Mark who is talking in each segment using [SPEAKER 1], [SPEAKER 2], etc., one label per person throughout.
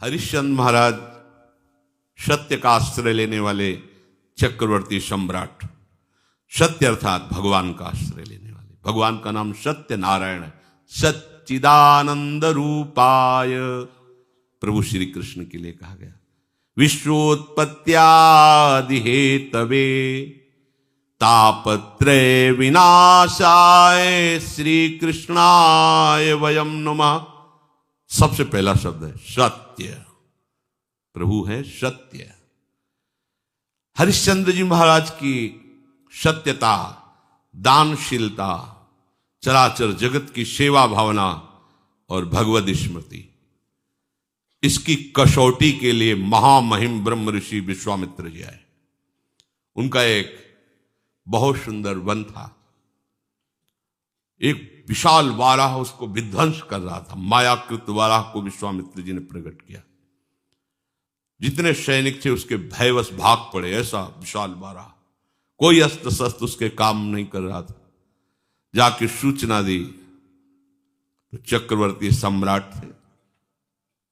[SPEAKER 1] हरिश्चंद्र महाराज सत्य का आश्रय लेने वाले चक्रवर्ती सम्राट, सत्य अर्थात भगवान का आश्रय लेने वाले। भगवान का नाम सत्य नारायण है। सच्चिदानंद रूपाय प्रभु श्री कृष्ण के लिए कहा गया। विश्वोत्पत्त्यादि हेतवे तापत्रय विनाशाय श्री कृष्णाय वयम नमः। सबसे पहला शब्द है सत्य। प्रभु है सत्य। हरिश्चंद्र जी महाराज की सत्यता, दानशीलता, चराचर जगत की सेवा भावना और भगवद स्मृति, इसकी कसौटी के लिए महामहिम ब्रह्म ऋषि विश्वामित्र जी आए। उनका एक बहुत सुंदर वन था। एक विशाल वाराह उसको विध्वंस कर रहा था। मायाकृत वाराह को विश्वामित्र जी ने प्रकट किया। जितने सैनिक थे उसके भयवश भाग पड़े। ऐसा विशाल वाराह, कोई अस्त्र शस्त्र उसके काम नहीं कर रहा था। जाके सूचना दी तो चक्रवर्ती सम्राट थे,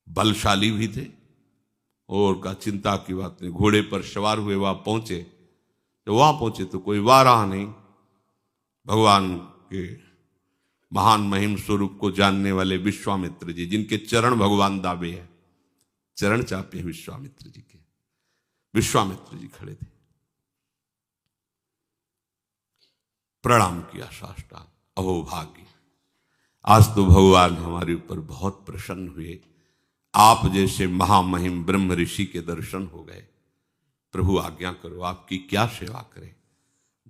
[SPEAKER 1] बलशाली भी थे, और का चिंता की बात नहीं। घोड़े पर सवार हुए वहां पहुंचे। तो वहां पहुंचे तो कोई वाराह नहीं। भगवान के महान महिम स्वरूप को जानने वाले विश्वामित्र जी, जिनके चरण भगवान दावे हैं, चरण चापे हैं विश्वामित्र जी के। विश्वामित्र जी खड़े थे, प्रणाम किया साष्टांग। अहो भाग्य, आज तो भगवान हमारे ऊपर बहुत प्रसन्न हुए। आप जैसे महामहिम ब्रह्म ऋषि के दर्शन हो गए। प्रभु आज्ञा करो, आपकी क्या सेवा करें।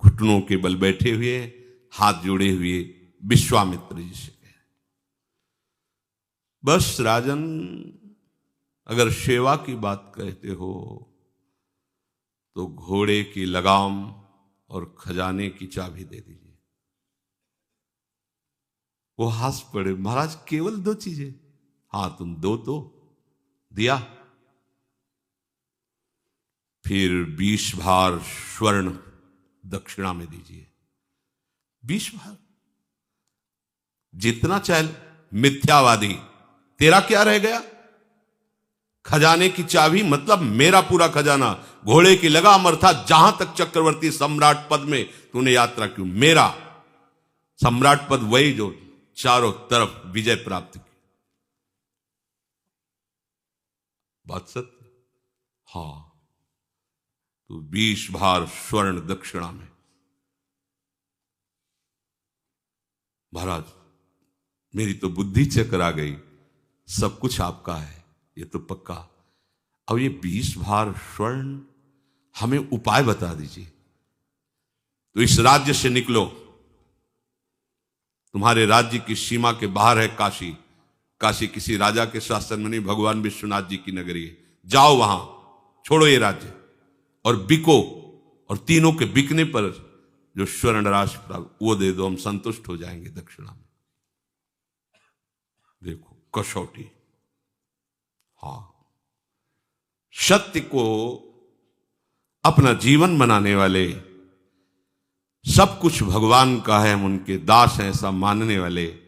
[SPEAKER 1] घुटनों के बल बैठे हुए, हाथ जोड़े हुए विश्वामित्र जी से कहे, बस राजन, अगर सेवा की बात कहते हो तो घोड़े की लगाम और खजाने की चाबी दे दीजिए। वो हंस पड़े, महाराज केवल 2 चीजें? हाँ, तुम दो तो दिया। फिर 20 भार स्वर्ण दक्षिणा में दीजिए। 20 भार, जितना चाहे। मिथ्यावादी, तेरा क्या रह गया? खजाने की चाबी मतलब मेरा पूरा खजाना। घोड़े की लगाम अर्थात जहां तक चक्रवर्ती सम्राट पद में तूने यात्रा की, मेरा सम्राट पद वही जो चारों तरफ विजय प्राप्त की। बात सत्य? हां, तो 20 भार स्वर्ण दक्षिणा में। महाराज, मेरी तो बुद्धि चक्कर आ गई। सब कुछ आपका है, ये तो पक्का। अब ये 20 भार स्वर्ण, हमें उपाय बता दीजिए। तो इस राज्य से निकलो। तुम्हारे राज्य की सीमा के बाहर है काशी। काशी किसी राजा के शासन में नहीं, भगवान विश्वनाथ जी की नगरी है। जाओ वहां, छोड़ो ये राज्य और बिको, और तीनों के बिकने पर जो स्वर्ण राशि प्राप्त वो दे दो, हम संतुष्ट हो जाएंगे दक्षिणा में। देखो कसौटी। हाँ, सत्य को अपना जीवन बनाने वाले, सब कुछ भगवान का है, हम उनके दास हैं ऐसा मानने वाले,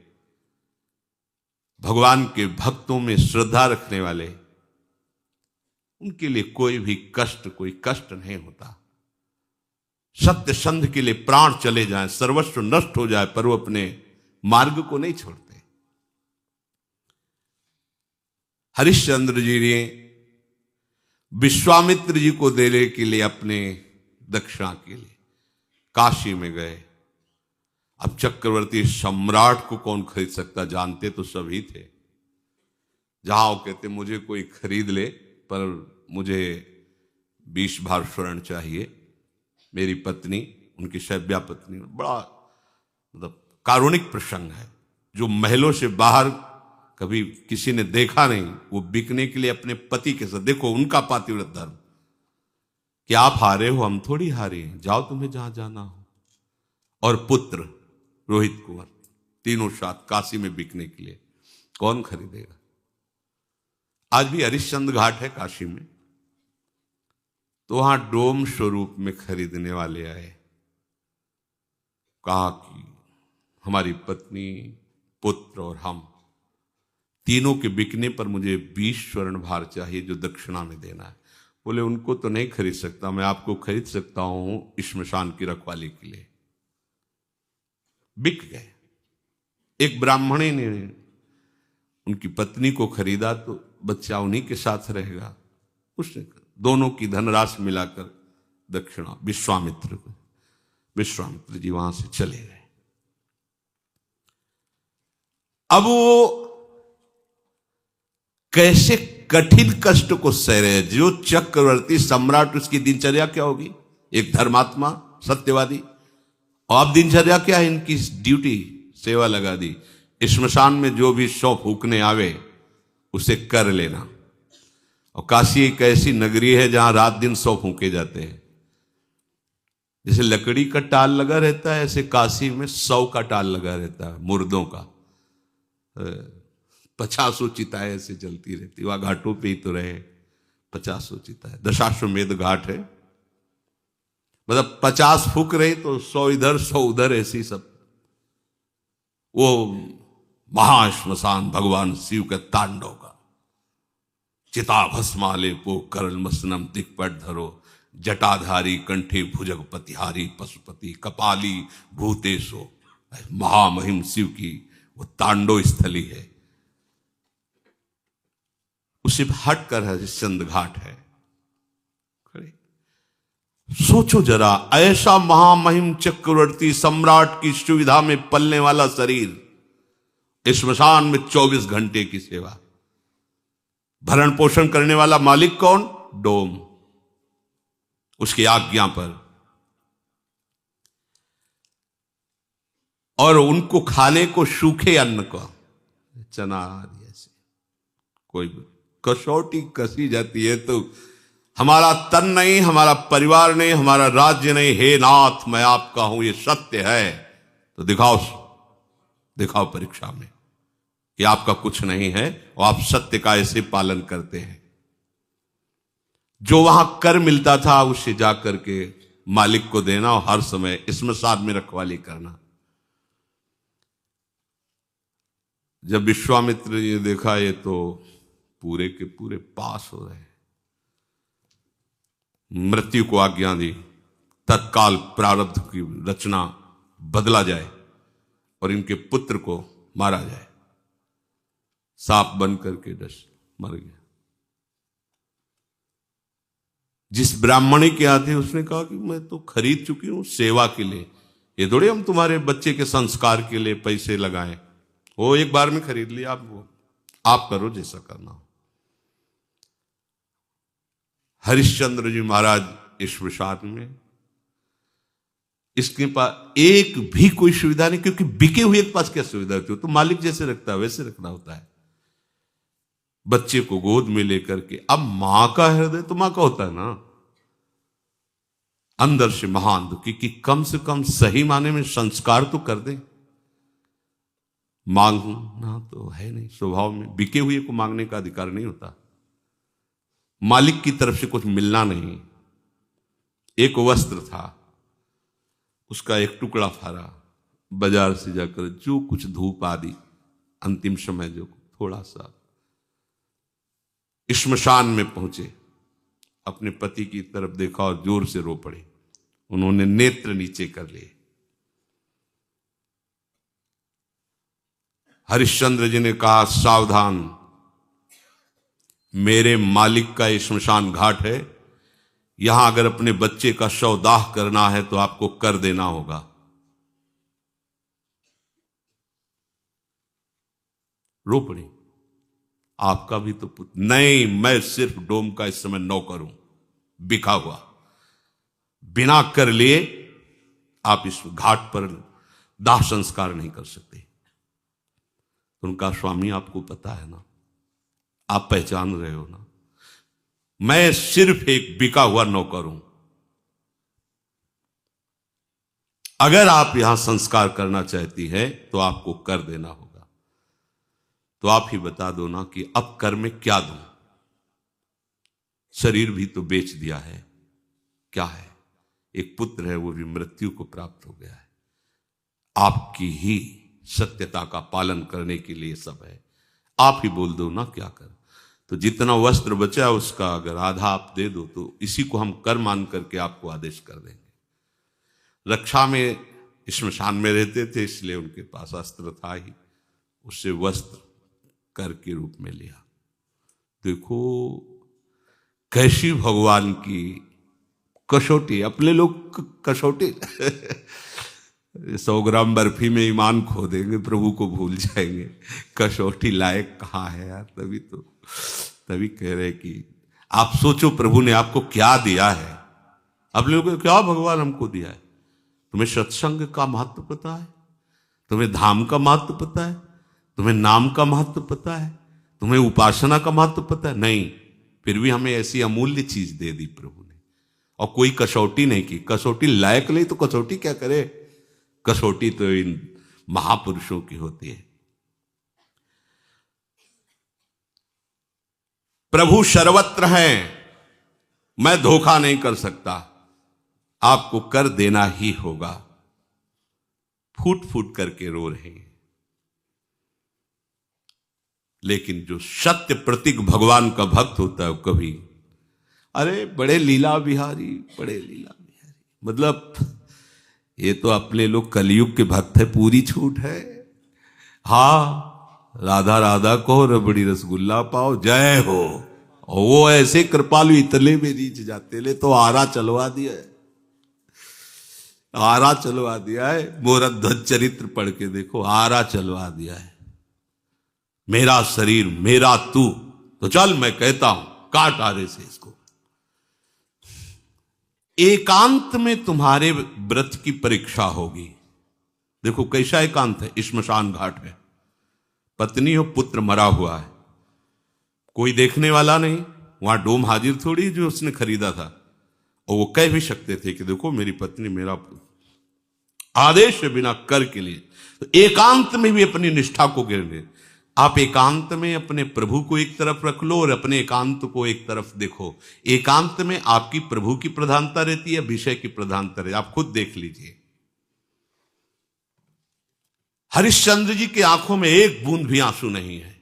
[SPEAKER 1] भगवान के भक्तों में श्रद्धा रखने वाले, उनके लिए कोई भी कष्ट, कोई कष्ट नहीं होता। सत्य संध के लिए प्राण चले जाएं, सर्वस्व नष्ट हो जाए, पर वो अपने मार्ग को नहीं छोड़ते। हरिश्चंद्र जी ने विश्वामित्र जी को देने के लिए अपने दक्षिणा के लिए काशी में गए। अब चक्रवर्ती सम्राट को कौन खरीद सकता, जानते तो सभी थे। जहां वो कहते मुझे कोई खरीद ले, पर मुझे 20 भार स्वर्ण चाहिए। मेरी पत्नी, उनकी शैव्या पत्नी, बड़ा मतलब कारुणिक प्रसंग है। जो महलों से बाहर कभी किसी ने देखा नहीं, वो बिकने के लिए अपने पति के साथ, देखो उनका पातिव्रत धर्म, कि आप हारे हो, हम थोड़ी हारे हैं, जाओ तुम्हें जहां जाना हो। और पुत्र रोहित कुंवर, तीनों साथ काशी में बिकने के लिए। कौन खरीदेगा? आज भी हरिश्चंद्र घाट है काशी में, तो वहां डोम स्वरूप में खरीदने वाले आए। कहा कि हमारी पत्नी, पुत्र और हम तीनों के बिकने पर मुझे 20 स्वर्ण भार चाहिए जो दक्षिणा में देना है। बोले उनको तो नहीं खरीद सकता, मैं आपको खरीद सकता हूं श्मशान की रखवाली के लिए। बिक गए। एक ब्राह्मणी ने उनकी पत्नी को खरीदा तो बच्चा उन्हीं के साथ रहेगा। उसने दोनों की धनराशि मिलाकर दक्षिणा विश्वामित्र को, विश्वामित्र जी वहां से चले गए। अब वो कैसे कठिन कष्ट को सह रहे हैं। जो चक्रवर्ती सम्राट, उसकी दिनचर्या क्या होगी? एक धर्मात्मा सत्यवादी। और अब दिनचर्या क्या है इनकी? ड्यूटी, सेवा लगा दी। श्मशान में जो भी शव फूकने आवे उसे कर लेना। और काशी एक ऐसी नगरी है जहां रात दिन शव फूके जाते हैं। जैसे लकड़ी का टाल लगा रहता है, ऐसे काशी में 100 का टाल लगा रहता है, मुर्दों का। 50 चिताएं ऐसे जलती रहती। वहां घाटों पे ही तो रहे, 50 चिताएं। दशाश्वमेध घाट है, मतलब 50 फूक रही तो 100 इधर 100 उधर, ऐसी सब। वो महाश्मशान भगवान शिव के तांडव का। चिता भस्माले पो करल मसनम दिक्पट धरो, जटाधारी कंठे भुजग पतिहारी पशुपति कपाली भूतेशो। महामहिम शिव की वो तांडव स्थली है। उसे हटकर हरिश्चंद्र घाट है। सोचो जरा, ऐसा महामहिम चक्रवर्ती सम्राट की सुविधा में पलने वाला शरीर, श्मशान में 24 घंटे की सेवा। भरण पोषण करने वाला मालिक कौन? डोम, उसकी आज्ञा पर। और उनको खाने को सूखे अन्न को, चना आदि ऐसे कोई कसौटी कसी जाती है तो हमारा तन नहीं, हमारा परिवार नहीं, हमारा राज्य नहीं। हे नाथ, मैं आपका हूं, ये सत्य है तो दिखाओ, दिखाओ परीक्षा में कि आपका कुछ नहीं है और आप सत्य का ऐसे पालन करते हैं। जो वहां कर मिलता था उसे जाकर के मालिक को देना और हर समय श्मशान में रखवाली करना। जब विश्वामित्र ने देखा ये तो पूरे के पूरे पास हो रहे हैं, मृत्यु को आज्ञा दी, तत्काल प्रारब्ध की रचना बदला जाए और इनके पुत्र को मारा जाए। सांप बन करके डस मर गया। जिस ब्राह्मणी के यहाँ थे उसने कहा कि मैं तो खरीद चुकी हूं सेवा के लिए, ये थोड़े हम तुम्हारे बच्चे के संस्कार के लिए पैसे लगाएं। वो एक बार में खरीद लिया, आप करो जैसा करना हो। हरिश्चंद्र जी महाराज श्मशान में, इसके पास एक भी कोई सुविधा नहीं, क्योंकि बिके हुए के पास क्या सुविधा होती है? तो मालिक जैसे रखता है वैसे रखना होता है। बच्चे को गोद में लेकर के, अब मां का हृदय तो मां का होता है ना, अंदर से महान दुखी कि कम से कम सही माने में संस्कार तो कर दे। मांगना तो है नहीं स्वभाव में, बिके हुए को मांगने का अधिकार नहीं होता। मालिक की तरफ से कुछ मिलना नहीं। एक वस्त्र था, उसका एक टुकड़ा फाड़ा, बाजार से जाकर जो कुछ धूप आदि अंतिम समय जो थोड़ा सा, श्मशान में पहुंचे, अपने पति की तरफ देखा और जोर से रो पड़े। उन्होंने नेत्र नीचे कर लिए। हरिश्चंद्र जी ने कहा, सावधान, मेरे मालिक का श्मशान घाट है, यहां अगर अपने बच्चे का शव दाह करना है तो आपको कर देना होगा। रो पड़ी, आपका भी तो पुत्र नहीं, मैं सिर्फ डोम का इस समय नौकर हूं, बिका हुआ, बिना कर लिए आप इस घाट पर दाह संस्कार नहीं कर सकते। उनका स्वामी आपको पता है ना, आप पहचान रहे हो ना, मैं सिर्फ एक बिका हुआ नौकर हूं। अगर आप यहां संस्कार करना चाहती है तो आपको कर देना होगा। तो आप ही बता दो ना कि अब कर में क्या दूं? शरीर भी तो बेच दिया है, क्या है? एक पुत्र है, वो भी मृत्यु को प्राप्त हो गया है। आपकी ही सत्यता का पालन करने के लिए सब है। आप ही बोल दो ना क्या कर। तो जितना वस्त्र बचा उसका अगर आधा आप दे दो तो इसी को हम कर मान करके आपको आदेश कर देंगे। रक्षा में श्मशान में रहते थे इसलिए उनके पास अस्त्र था ही, उससे वस्त्र कर के रूप में लिया। देखो कैसी भगवान की कसौटी। अपने लोग कसौटी 100 ग्राम बर्फी में ईमान खो देंगे, प्रभु को भूल जाएंगे। कसौटी लायक कहाँ है यार। तभी कह रहे कि आप सोचो प्रभु ने आपको क्या दिया है। अपने लोगों को क्या भगवान हमको दिया है। तुम्हें सत्संग का महत्व पता है, तुम्हें धाम का महत्व पता है, तुम्हें नाम का महत्व पता है, तुम्हें उपासना का महत्व पता है? नहीं, फिर भी हमें ऐसी अमूल्य चीज दे दी प्रभु ने, और कोई कसौटी नहीं की। कसौटी लायक नहीं तो कसौटी क्या करे। कसौटी तो इन महापुरुषों की होती है। प्रभु सर्वत्र हैं, मैं धोखा नहीं कर सकता, आपको कर देना ही होगा। फूट फूट करके रो रहे हैं। लेकिन जो सत्य प्रतीक भगवान का भक्त होता है वो कभी, अरे बड़े लीला बिहारी, बड़े लीला बिहारी, मतलब ये तो अपने लोग कलयुग के भक्त है, पूरी छूट है। हाँ राधा राधा को, रबड़ी रसगुल्ला पाओ, जय हो। और वो ऐसे कृपालु इतने में रीच जाते, ले तो आरा चलवा दिया है, आरा चलवा दिया है। मोरा ध्वज चरित्र पढ़ के देखो, आरा चलवा दिया है। मेरा शरीर मेरा तू, तो चल मैं कहता हूं काट आरे से इसको। एकांत में तुम्हारे व्रत की परीक्षा होगी। देखो कैसा एकांत है, श्मशान घाट है, पत्नी और पुत्र मरा हुआ है, कोई देखने वाला नहीं, वहां डोम हाजिर थोड़ी जो उसने खरीदा था। और वो कह भी सकते थे कि देखो मेरी पत्नी मेरा आदेश के बिना कर के लिए। तो एकांत में भी अपनी निष्ठा को गिरने। आप एकांत में अपने प्रभु को एक तरफ रख लो और अपने एकांत को एक तरफ देखो। एकांत में आपकी प्रभु की प्रधानता रहती है, विषय की प्रधानता रहती है। आप खुद देख लीजिए, हरिश्चंद्र जी की आंखों में एक बूंद भी आंसू नहीं है।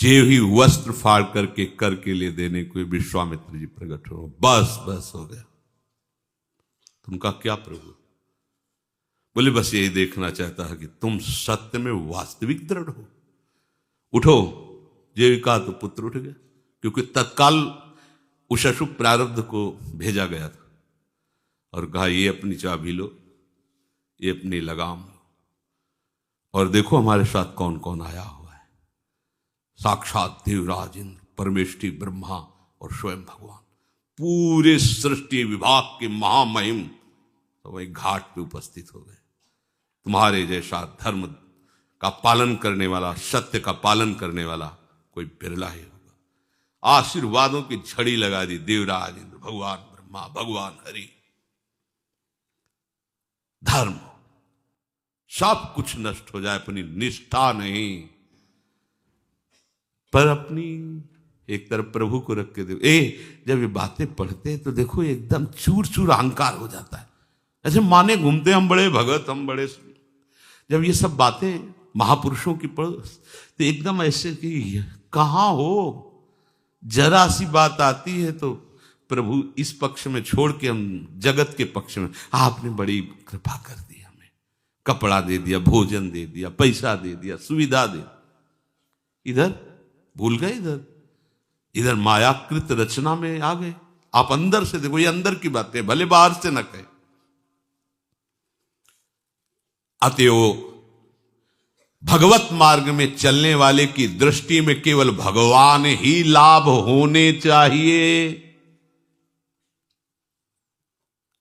[SPEAKER 1] जे ही वस्त्र फाड़ करके कर के लिए देने को विश्वामित्र जी प्रकट हो, बस बस हो गया। तुमका क्या प्रभु? बोले बस यही देखना चाहता है कि तुम सत्य में वास्तविक दृढ़ हो। उठो। जे कहा तो पुत्र उठ गया, क्योंकि तत्काल उस अशुभ प्रारब्ध को भेजा गया था और कहा ये अपनी चाबी लो, ये अपनी लगाम लो, और देखो हमारे साथ कौन कौन आया हुआ है। साक्षात देवराज इंद्र, परमेष्ठी ब्रह्मा और स्वयं भगवान, पूरे सृष्टि विभाग के महामहिम तो वही घाट पे उपस्थित हो गए। तुम्हारे जैसा धर्म का पालन करने वाला, सत्य का पालन करने वाला कोई बिरला ही होगा। आशीर्वादों की झड़ी लगा दी देवराज इंद्र, भगवान ब्रह्मा, भगवान हरि। धर्म सब कुछ नष्ट हो जाए, अपनी निष्ठा नहीं, पर अपनी एक तरफ प्रभु को रख के देखो। जब ये बातें पढ़ते हैं तो देखो एकदम चूर चूर अहंकार हो जाता है, ऐसे माने घूमते हम बड़े भगत, हम बड़े। जब ये सब बातें महापुरुषों की पढ़ो तो एकदम ऐसे कि कहाँ हो, जरा सी बात आती है तो प्रभु इस पक्ष में छोड़ के हम जगत के पक्ष में। आपने बड़ी कृपा कर दी, हमें कपड़ा दे दिया, भोजन दे दिया, पैसा दे दिया, सुविधा दे। इधर भूल गए, इधर मायाकृत रचना में आ गए। आप अंदर से देखो, ये अंदर की बातें, भले बाहर से न कहे। अतएव भगवत मार्ग में चलने वाले की दृष्टि में केवल भगवान ही लाभ होने चाहिए,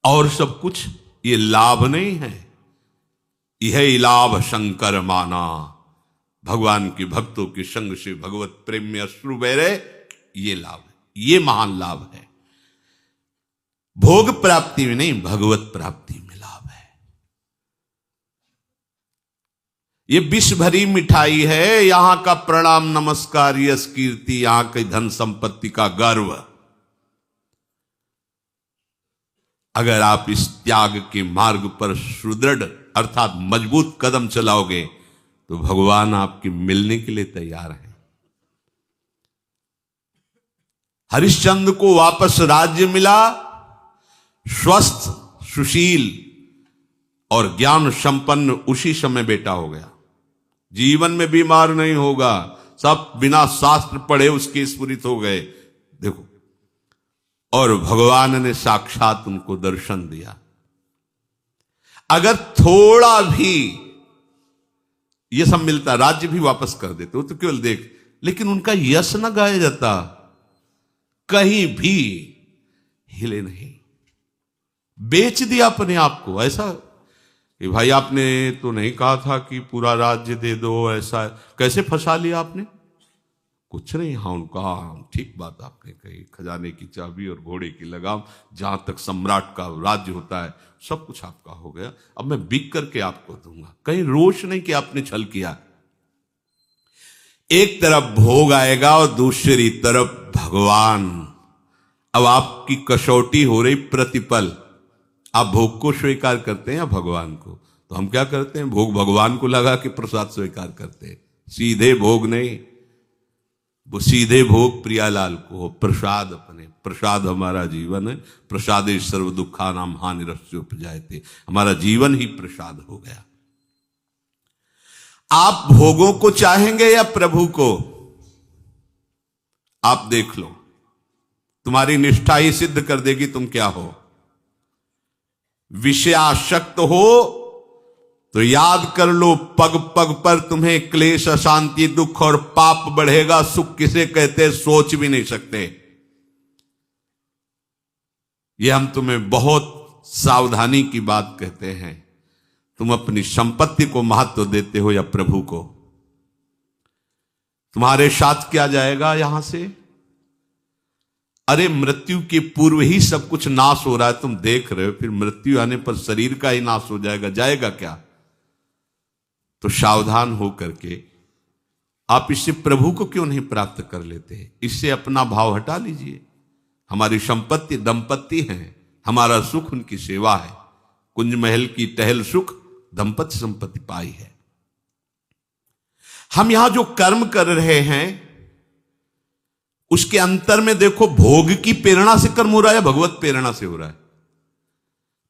[SPEAKER 1] और सब कुछ ये लाभ नहीं है। यह लाभ शंकर माना, भगवान के भक्तों के संग से भगवत प्रेम में अश्रु बह रहे, ये लाभ है, ये महान लाभ है। भोग प्राप्ति में नहीं, भगवत प्राप्ति में लाभ है। ये विष भरी मिठाई है, यहां का प्रणाम नमस्कार, यश कीर्ति, यहां की धन संपत्ति का गर्व। अगर आप इस त्याग के मार्ग पर सुदृढ़ अर्थात मजबूत कदम चलाओगे तो भगवान आपके मिलने के लिए तैयार हैं। हरिश्चंद्र को वापस राज्य मिला, स्वस्थ, सुशील और ज्ञान संपन्न उसी समय बेटा हो गया। जीवन में बीमार नहीं होगा, सब बिना शास्त्र पढ़े उसके स्फुरित हो गए। देखो, और भगवान ने साक्षात उनको दर्शन दिया। अगर थोड़ा भी ये सब मिलता, राज्य भी वापस कर देते, वो तो केवल देख, लेकिन उनका यश न गाया जाता, कहीं भी हिले नहीं, बेच दिया अपने आप को। ऐसा कि भाई आपने तो नहीं कहा था कि पूरा राज्य दे दो, ऐसा कैसे फंसा लिया आपने? कुछ नहीं। हाँ, उनका ठीक बात आपने कही, खजाने की चाबी और घोड़े की लगाम, जहां तक सम्राट का राज्य होता है सब कुछ आपका हो गया, अब मैं बिक करके आपको दूंगा। कहीं रोष नहीं कि आपने छल किया। एक तरफ भोग आएगा और दूसरी तरफ भगवान। अब आपकी कसौटी हो रही प्रतिपल, आप भोग को स्वीकार करते हैं या भगवान को? तो हम क्या करते हैं, भोग भगवान को लगा के प्रसाद स्वीकार करते हैं, सीधे भोग नहीं। वो सीधे भोग प्रियालाल को, प्रसाद अपने, प्रसाद हमारा जीवन है। प्रसादे सर्व दुखा नाम हानिरस्योपजायते, हमारा जीवन ही प्रसाद हो गया। आप भोगों को चाहेंगे या प्रभु को? आप देख लो, तुम्हारी निष्ठा ही सिद्ध कर देगी तुम क्या हो। विषयासक्त हो तो याद कर लो, पग पग पर तुम्हें क्लेश, अशांति, दुख और पाप बढ़ेगा। सुख किसे कहते सोच भी नहीं सकते। यह हम तुम्हें बहुत सावधानी की बात कहते हैं। तुम अपनी संपत्ति को महत्व देते हो या प्रभु को? तुम्हारे साथ क्या जाएगा यहां से? अरे मृत्यु के पूर्व ही सब कुछ नाश हो रहा है, तुम देख रहे हो, फिर मृत्यु आने पर शरीर का ही नाश हो जाएगा, जाएगा क्या? तो सावधान हो करके आप इससे प्रभु को क्यों नहीं प्राप्त कर लेते? इससे अपना भाव हटा लीजिए। हमारी संपत्ति दंपत्ति है, हमारा सुख उनकी सेवा है। कुंज महल की टहल सुख, दंपत्ति संपत्ति पाई है। हम यहां जो कर्म कर रहे हैं उसके अंतर में देखो, भोग की प्रेरणा से कर्म हो रहा है, भगवत प्रेरणा से हो रहा है।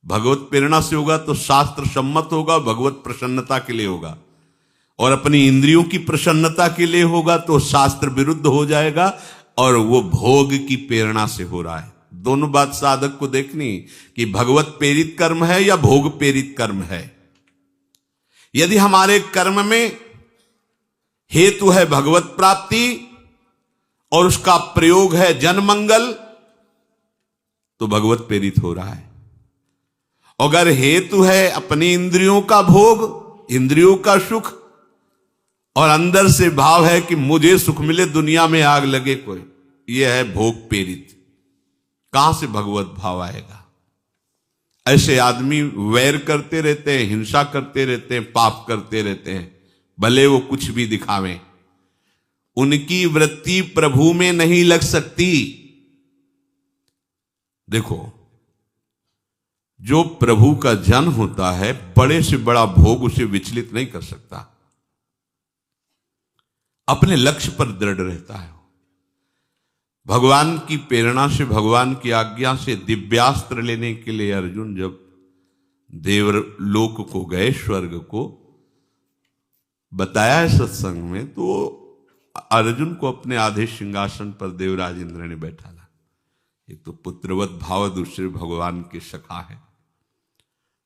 [SPEAKER 1] भगवत प्रेरणा से होगा तो शास्त्र सम्मत होगा, भगवत प्रसन्नता के लिए होगा। और अपनी इंद्रियों की प्रसन्नता के लिए होगा तो शास्त्र विरुद्ध हो जाएगा, और वो भोग की प्रेरणा से हो रहा है। दोनों बात साधक को देखनी कि भगवत प्रेरित कर्म है या भोग प्रेरित कर्म है। यदि हमारे कर्म में हेतु है भगवत प्राप्ति और उसका प्रयोग है जनमंगल, तो भगवत प्रेरित हो रहा है। अगर हेतु है अपनी इंद्रियों का भोग, इंद्रियों का सुख, और अंदर से भाव है कि मुझे सुख मिले, दुनिया में आग लगे कोई, यह है भोग प्रेरित। कहां से भगवत भाव आएगा? ऐसे आदमी वैर करते रहते हैं, हिंसा करते रहते हैं, पाप करते रहते हैं, भले वो कुछ भी दिखावें। उनकी वृत्ति प्रभु में नहीं लग सकती। देखो, जो प्रभु का जन होता है, बड़े से बड़ा भोग उसे विचलित नहीं कर सकता। अपने लक्ष्य पर दृढ़ रहता है। भगवान की प्रेरणा से, भगवान की आज्ञा से दिव्यास्त्र लेने के लिए अर्जुन जब देवलोक को गए, स्वर्ग को बताया है सत्संग में, तो अर्जुन को अपने आधे सिंहासन पर देवराज इंद्र ने बैठाला। एक तो पुत्रवत भाव, दूसरे भगवान के सखा है।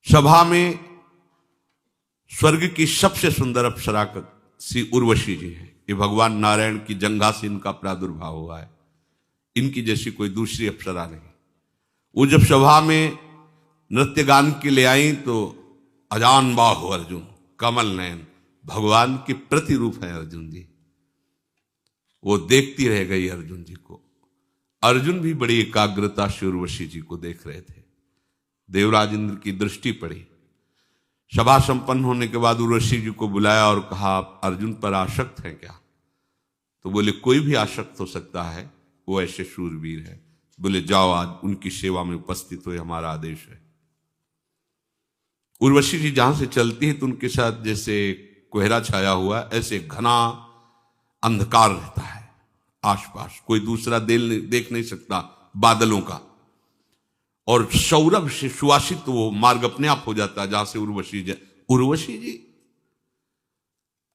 [SPEAKER 1] सभा में स्वर्ग की सबसे सुंदर अप्सरा श्री उर्वशी जी है। ये भगवान नारायण की जंघा से इनका प्रादुर्भाव हुआ है। इनकी जैसी कोई दूसरी अप्सरा नहीं। वो जब सभा में नृत्य गान के लिए आई तो अजान बाहु अर्जुन, कमल नयन, भगवान के प्रतिरूप है अर्जुन जी। वो देखती रह गई अर्जुन जी को। अर्जुन भी बड़ी एकाग्रता से उर्वशी जी को देख रहे थे। देवराज इंद्र की दृष्टि पड़ी। सभा संपन्न होने के बाद उर्वशी जी को बुलाया और कहा, आप अर्जुन पर आसक्त हैं क्या? तो बोले, कोई भी आसक्त हो सकता है, वो ऐसे शूरवीर है। बोले जाओ आज उनकी सेवा में उपस्थित हो, हमारा आदेश है। उर्वशी जी जहां से चलती है तो उनके साथ जैसे कोहरा छाया हुआ, ऐसे घना अंधकार रहता है आसपास, कोई दूसरा देख नहीं सकता बादलों का। और सौरभ से सुवासित वो मार्ग अपने आप हो जाता है जहां से उर्वशी जी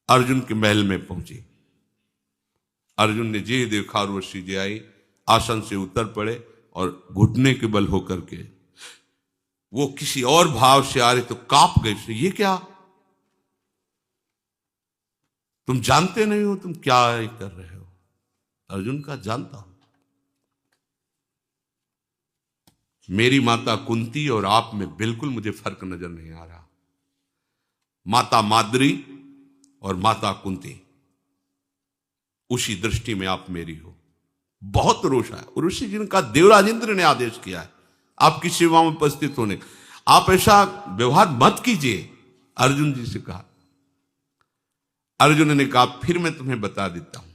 [SPEAKER 1] अर्जुन के महल में पहुंची। अर्जुन ने जे देखा उर्वशी जी आई, आसन से उतर पड़े और घुटने के बल होकर के वो किसी और भाव से आ रहे तो कांप गए से, ये क्या, तुम जानते नहीं हो तुम क्या कर रहे हो? अर्जुन का जानता हूं, मेरी माता कुंती और आप में बिल्कुल मुझे फर्क नजर नहीं आ रहा। माता माद्री और माता कुंती, उसी दृष्टि में आप मेरी हो। बहुत रोष है। ऋषि जिनका देवराजेंद्र ने आदेश किया है आपकी सेवा में उपस्थित होने, आप ऐसा व्यवहार मत कीजिए, अर्जुन जी से कहा। अर्जुन ने कहा फिर मैं तुम्हें बता देता हूं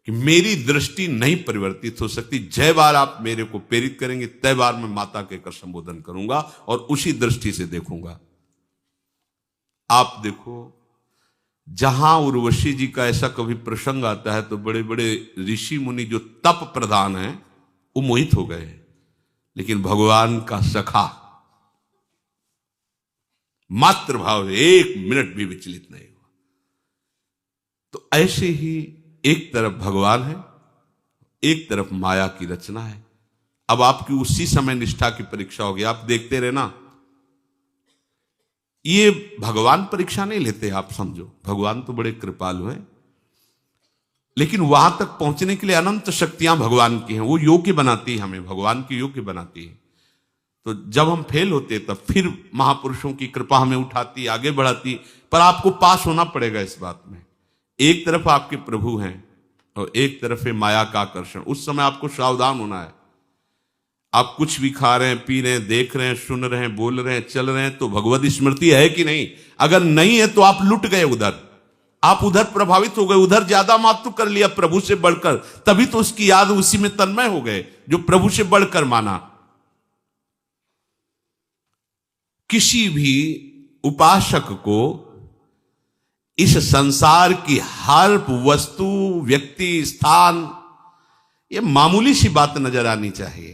[SPEAKER 1] कि मेरी दृष्टि नहीं परिवर्तित हो सकती। जय बार आप मेरे को प्रेरित करेंगे तय बार मैं माता के कर संबोधन करूंगा और उसी दृष्टि से देखूंगा। आप देखो, जहां उर्वशी जी का ऐसा कभी प्रसंग आता है तो बड़े बड़े ऋषि मुनि जो तप प्रधान हैं वो मोहित हो गए, लेकिन भगवान का सखा मात्र भाव एक मिनट भी विचलित नहीं हुआ। तो ऐसे ही एक तरफ भगवान है, एक तरफ माया की रचना है। अब आपकी उसी समय निष्ठा की परीक्षा होगी। आप देखते रहना, ये भगवान परीक्षा नहीं लेते, आप समझो भगवान तो बड़े कृपालु हैं, लेकिन वहां तक पहुंचने के लिए अनंत शक्तियां भगवान की हैं। वो योग्य बनाती है, हमें भगवान की योग्य बनाती है। तो जब हम फेल होते तब फिर महापुरुषों की कृपा हमें उठाती, आगे बढ़ाती। पर आपको पास होना पड़ेगा इस बात में। एक तरफ आपके प्रभु हैं और एक तरफ है माया का आकर्षण। उस समय आपको सावधान होना है। आप कुछ भी खा रहे हैं, पी रहे हैं, देख रहे हैं, सुन रहे हैं, बोल रहे हैं, चल रहे हैं, तो भगवत स्मृति है कि नहीं? अगर नहीं है तो आप लुट गए उधर, आप उधर प्रभावित हो गए, उधर ज्यादा महत्व कर लिया प्रभु से बढ़कर, तभी तो उसकी याद उसी में तन्मय हो गए जो प्रभु से बढ़कर माना। किसी भी उपासक को इस संसार की हर वस्तु, व्यक्ति, स्थान, ये मामूली सी बात नजर आनी चाहिए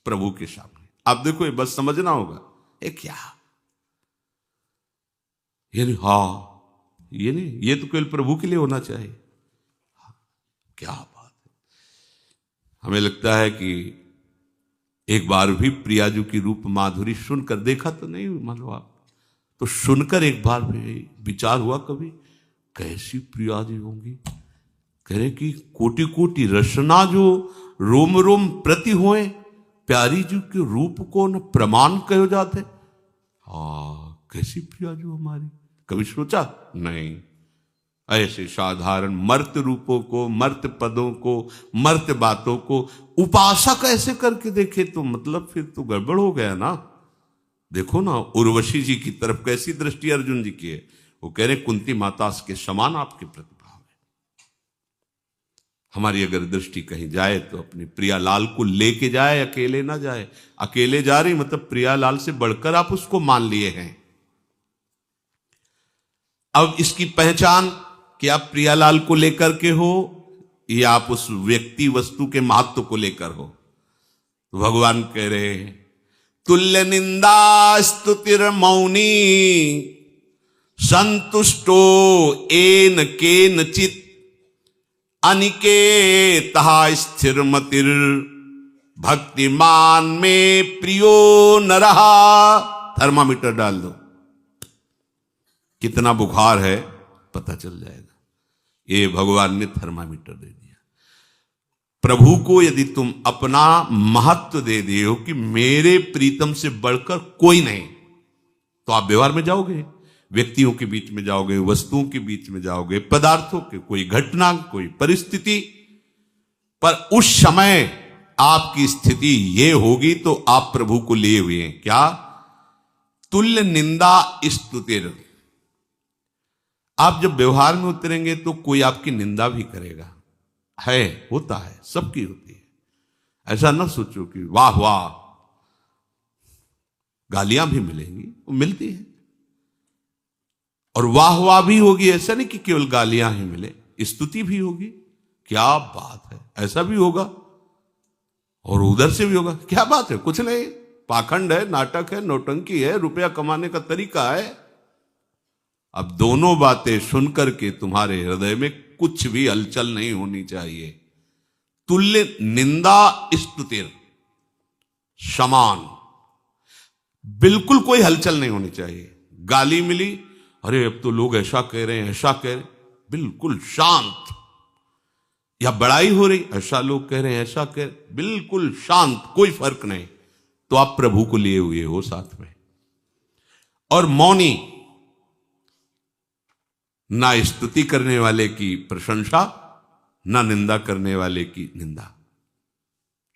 [SPEAKER 1] प्रभु के सामने। आप देखो, ये बस समझना होगा, ये क्या, ये नहीं, हाँ ये नहीं, ये तो केवल प्रभु के लिए होना चाहिए। क्या बात है। हमें लगता है कि एक बार भी प्रियाजू की रूप माधुरी सुनकर, देखा तो नहीं मानो आप, तो सुनकर एक बार भी विचार हुआ कभी, कैसी प्रियाजी होंगी? कह रहे कि कोटि कोटि रसना जो रोम रोम प्रति होए, प्यारी जी के रूप को न प्रमाण कहो जाते। हाँ, कैसी प्रियाजू हमारी, कभी सोचा नहीं? ऐसे साधारण मर्त रूपों को, मर्त पदों को, मर्त बातों को उपासक ऐसे करके देखे तो मतलब फिर तो गड़बड़ हो गया ना। देखो ना, उर्वशी जी की तरफ कैसी दृष्टि अर्जुन जी की है। वो कह रहे कुंती माता के समान आपके प्रतिभाव है। हमारी अगर दृष्टि कहीं जाए तो अपने प्रियालाल को लेके जाए, अकेले ना जाए। अकेले जा रही मतलब प्रियालाल से बढ़कर आप उसको मान लिए हैं। अब इसकी पहचान कि आप प्रियालाल को लेकर के हो या आप उस व्यक्ति वस्तु के महत्व को लेकर हो। तो भगवान कह रहे हैं तुल्य निंदा स्तुतिर मौनी संतुष्टो एन केनचित अनिकेतः स्थिर मतिर भक्तिमान में प्रियो न रहा। थर्मामीटर डाल दो, कितना बुखार है पता चल जाएगा। ये भगवान ने थर्मामीटर दे दिया। प्रभु को यदि तुम अपना महत्व दे दिए हो कि मेरे प्रीतम से बढ़कर कोई नहीं, तो आप व्यवहार में जाओगे, व्यक्तियों के बीच में जाओगे, वस्तुओं के बीच में जाओगे, पदार्थों के, कोई घटना, कोई परिस्थिति, पर उस समय आपकी स्थिति ये होगी तो आप प्रभु को लिए हुए हैं। क्या? तुल्य निंदा स्तुतिर। आप जब व्यवहार में उतरेंगे तो कोई आपकी निंदा भी करेगा, है, होता है, सबकी होती है। ऐसा ना सोचो कि वाह वाह, गालियां भी मिलेंगी, वो मिलती है, और वाह वाह भी होगी। ऐसा नहीं कि केवल गालियां ही मिले, स्तुति भी होगी। क्या बात है, ऐसा भी होगा, और उधर से भी होगा। क्या बात है, कुछ नहीं, पाखंड है, नाटक है, नौटंकी है, रुपया कमाने का तरीका है। अब दोनों बातें सुनकर के तुम्हारे हृदय में कुछ भी हलचल नहीं होनी चाहिए। तुल्य निंदा स्तुतिर समान, बिल्कुल कोई हलचल नहीं होनी चाहिए। गाली मिली, अरे अब तो लोग ऐसा कह रहे हैं, ऐसा कह रहे हैं, बिल्कुल शांत। या बड़ाई हो रही, ऐसा लोग कह रहे हैं, ऐसा कह रहे, बिल्कुल शांत, कोई फर्क नहीं। तो आप प्रभु को लिए हुए हो साथ में। और मौनी, ना स्तुति करने वाले की प्रशंसा, ना निंदा करने वाले की निंदा।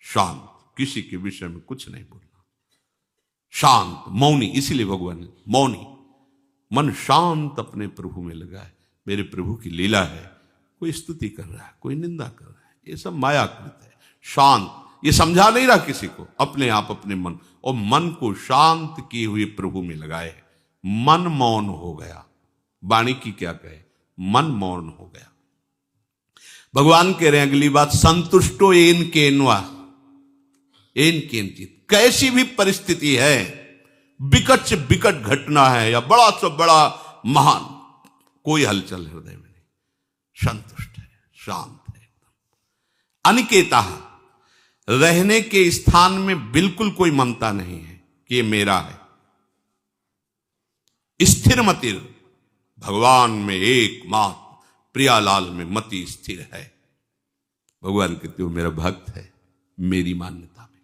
[SPEAKER 1] शांत, किसी के विषय में कुछ नहीं बोलना, शांत, मौनी। इसीलिए भगवान ने मौनी, मन शांत अपने प्रभु में लगा है। मेरे प्रभु की लीला है, कोई स्तुति कर रहा है, कोई निंदा कर रहा है, ये सब मायाकृत है। शांत, ये समझा नहीं रहा किसी को, अपने आप अपने मन, और मन को शांत किए हुए प्रभु में लगाए। मन मौन हो गया, वाणी की क्या कहे, मन मौन हो गया। भगवान कह रहे हैं अगली बात, संतुष्टो एन केनवा, एन केनचित, कैसी भी परिस्थिति है, विकट से विकट घटना है या बड़ा से बड़ा महान, कोई हलचल हृदय में नहीं, संतुष्ट है, शांत है एकदम। अनिकेता, रहने के स्थान में बिल्कुल कोई ममता नहीं है कि ये मेरा है। स्थिर मतिर, भगवान में एकमात्र प्रियालाल में मति स्थिर है। भगवान कहते हो मेरा भक्त है, मेरी मान्यता में।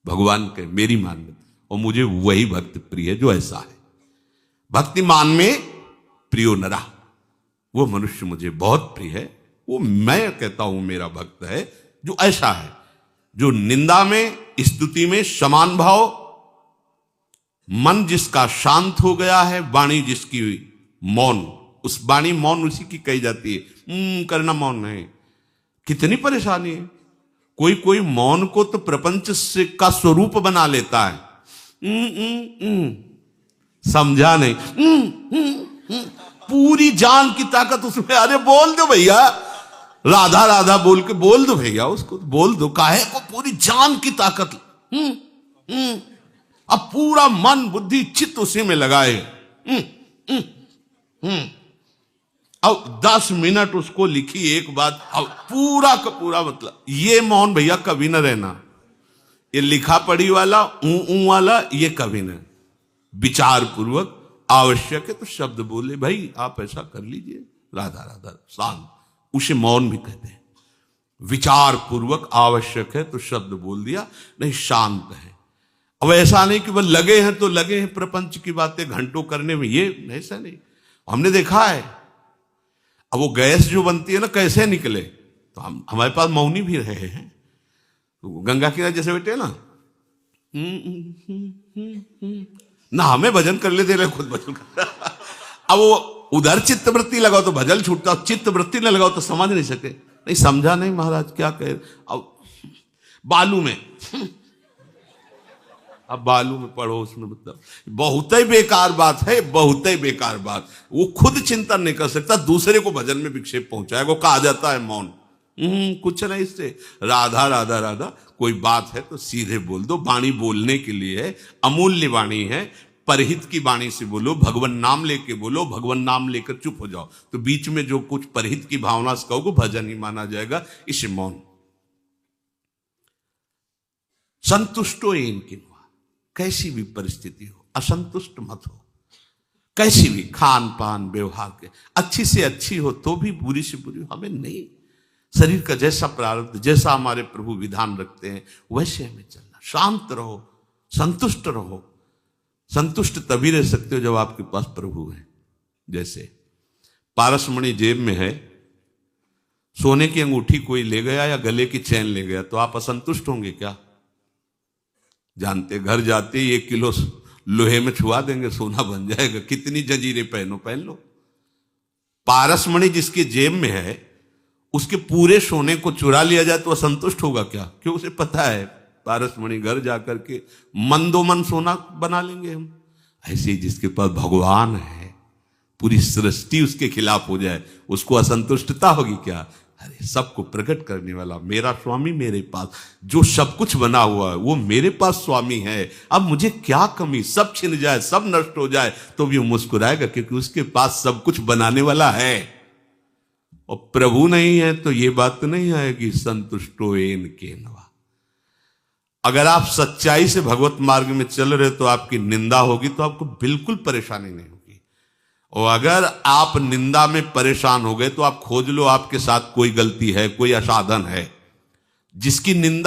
[SPEAKER 1] भगवान कहे मेरी मान्यता, और मुझे वही भक्त प्रिय है जो ऐसा है। भक्तिमान में प्रियो नरा, वो मनुष्य मुझे बहुत प्रिय है, वो मैं कहता हूं मेरा भक्त है जो ऐसा है, जो निंदा में स्तुति में समान भाव, मन जिसका शांत हो गया है, वाणी जिसकी मौन, उस वाणी मौन उसी की कही जाती है। करना मौन नहीं, कितनी परेशानी है। कोई कोई मौन को तो प्रपंच से का स्वरूप बना लेता है। समझा नहीं, पूरी जान की ताकत उसमें। अरे बोल दो भैया, राधा राधा बोल के बोल दो भैया, उसको बोल दो, काहे को पूरी जान की ताकत। अब पूरा मन बुद्धि चित्त उसी में लगाए। अब 10 मिनट उसको लिखी एक बात, अब पूरा का पूरा मतलब। ये मौन भैया कभी न रहना, ये लिखा पढ़ी वाला वाला ये कभी न। विचार पूर्वक आवश्यक है तो शब्द बोले, भाई आप ऐसा कर लीजिए, राधा राधा, शांत, उसे मौन भी कहते हैं। विचार पूर्वक आवश्यक है तो शब्द बोल दिया, नहीं शांत है। अब ऐसा नहीं कि बस लगे हैं तो लगे हैं प्रपंच की बातें घंटों करने में, ये ऐसा नहीं। हमने देखा है, अब वो गैस जो बनती है ना, कैसे निकले, तो हमारे पास मौनी भी रहे हैं। तो गंगा किनारे जैसे बैठे ना, ना हमें भजन कर लेते रहे, खुद भजन कर। अब वो उधर चित्त वृत्ति लगाओ तो भजन छूटता, चित्त वृत्ति न लगाओ तो समझ नहीं सके। नहीं समझा नहीं महाराज क्या कहे। अब बालू में, अब बालू में पढ़ो, उसमें मतलब बहुत ही बेकार बात है, बहुत ही बेकार बात। वो खुद चिंतन नहीं कर सकता, दूसरे को भजन में विक्षेप पहुंचाएगा। कहा जाता है मौन, कुछ नहीं इससे। राधा राधा राधा, कोई बात है तो सीधे बोल दो। वाणी बोलने के लिए है, अमूल्य वाणी है, परहित की वाणी से बोलो, भगवान नाम लेके बोलो। भगवान नाम लेकर चुप हो जाओ तो बीच में जो कुछ परहित की भावना से कहोगे भजन ही माना जाएगा। इसे मौन। संतुष्टो एन किन्वा, कैसी भी परिस्थिति हो असंतुष्ट मत हो। कैसी भी खान पान व्यवहार के अच्छी से अच्छी हो तो भी, बुरी से बुरी हो, हमें नहीं। शरीर का जैसा प्रारब्ध, जैसा हमारे प्रभु विधान रखते हैं वैसे हमें चलना। शांत रहो, संतुष्ट रहो। संतुष्ट तभी रह सकते हो जब आपके पास प्रभु है। जैसे पारसमणि जेब में है, सोने की अंगूठी कोई ले गया या गले की चैन ले गया तो आप असंतुष्ट होंगे क्या? जानते, घर जाते 1 किलो लोहे में छुआ देंगे, सोना बन जाएगा। कितनी जंजीरें पहनो, पहन लो। पारसमणि जिसकी जेब में है उसके पूरे सोने को चुरा लिया जाए तो असंतुष्ट होगा क्या? क्यों? उसे पता है पारसमणि घर जाकर के मंदोमन सोना बना लेंगे हम। ऐसे ही जिसके पास भगवान है, पूरी सृष्टि उसके खिलाफ हो जाए, उसको असंतुष्टता होगी क्या? अरे सबको प्रकट करने वाला मेरा स्वामी मेरे पास, जो सब कुछ बना हुआ है वो मेरे पास स्वामी है, अब मुझे क्या कमी? सब छिन जाए, सब नष्ट हो जाए तो भी वो मुस्कुराएगा, क्योंकि उसके पास सब कुछ बनाने वाला है। और प्रभु नहीं है तो ये बात तो नहीं आएगी संतुष्टो एन केनवा। अगर आप सच्चाई से भगवत मार्ग में चल रहे तो आपकी निंदा होगी तो आपको बिल्कुल परेशानी नहीं होगी। और अगर आप निंदा में परेशान हो गए तो आप खोज लो आपके साथ कोई गलती है, कोई असाधन है जिसकी निंदा